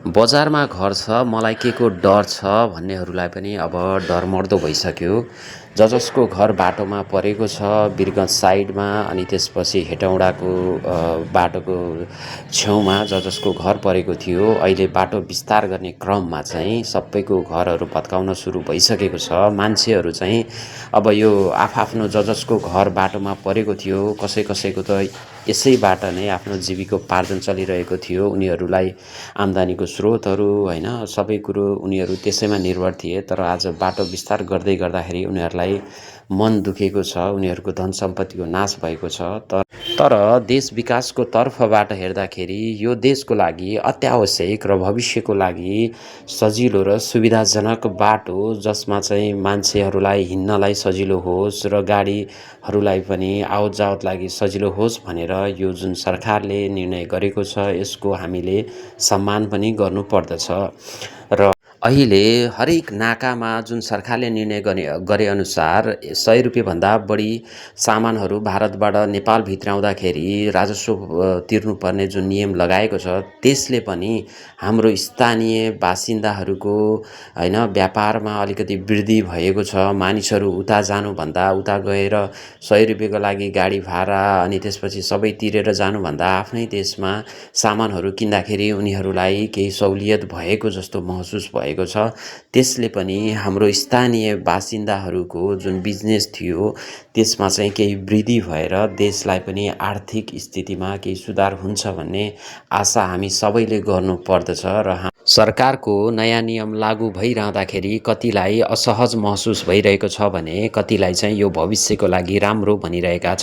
बजारमा घर छ मलाई के को डर छ भन्नेहरूलाई पनि अब डरमर्दो भइसक्यो। जसको घर बाटोमा परेको छ वीरगञ्ज साइडमा अनि त्यसपछि हेटौँडाको बाटोको छेउमा जसको घर परेको थियो, अहिले बाटो विस्तार गर्ने क्रममा चाहिँ सबैको घरहरू भत्काउन सुरु भइसकेको छ। मान्छेहरू चाहिँ अब यो आफआफ्नो जसको घर बाटोमा परेको थियो, कसै कसैको त यसैबाट नै आफ्नो जीविकोपार्जन चलिरहेको थियो। उनीहरूलाई आम्दानीको स्रोतहरू होइन सबै कुरो उनीहरू त्यसैमा निर्भर थिए। तर आज बाटो विस्तार गर्दै गर्दाखेरि उनीहरूलाई मन दुखेको छ, उनीहरूको धन सम्पत्तिको नाश भएको छ। तर देश विकासको तर्फबाट हेर्दाखेरि यो देशको लागि अत्यावश्यक र भविष्यको लागि सजिलो र सुविधाजनक बाटो, जसमा चाहिँ मान्छेहरूलाई हिँड्नलाई सजिलो होस् र गाडीहरूलाई पनि आवत जावत लागि सजिलो होस् भनेर यो जुन सरकारले निर्णय गरेको छ, यसको हामीले सम्मान पनि गर्नुपर्दछ। र अहिले हरेक नाकामा जुन सरकारले निर्णय गरे अनुसार 100 रुपियाँभन्दा बढी सामानहरू भारतबाट नेपाल भित्राउँदाखेरि राजस्व तिर्नुपर्ने जुन नियम लगाएको छ, त्यसले पनि हाम्रो स्थानीय बासिन्दाहरूको होइन व्यापारमा अलिकति वृद्धि भएको छ। मानिसहरू उता जानुभन्दा उता गएर 100 रुपियाँको लागि गाडी भाडा अनि त्यसपछि सबै तिरेर जानुभन्दा आफ्नै देशमा सामानहरू किन्दाखेरि उनीहरूलाई केही सहुलियत भएको जस्तो महसुस भएको छ। त्यसले पनि हाम्रो स्थानीय बासिन्दाहरूको जुन बिजनेस थियो त्यसमा चाहिँ केही वृद्धि भएर देशलाई पनि आर्थिक स्थितिमा केही सुधार हुन्छ भन्ने आशा हामी सबैले गर्नुपर्दछ। र सरकारको नयाँ नियम लागू भइरहँदाखेरि कतिलाई असहज महसुस भइरहेको छ भने कतिलाई चाहिँ यो भविष्यको लागि राम्रो भनिरहेका छन्।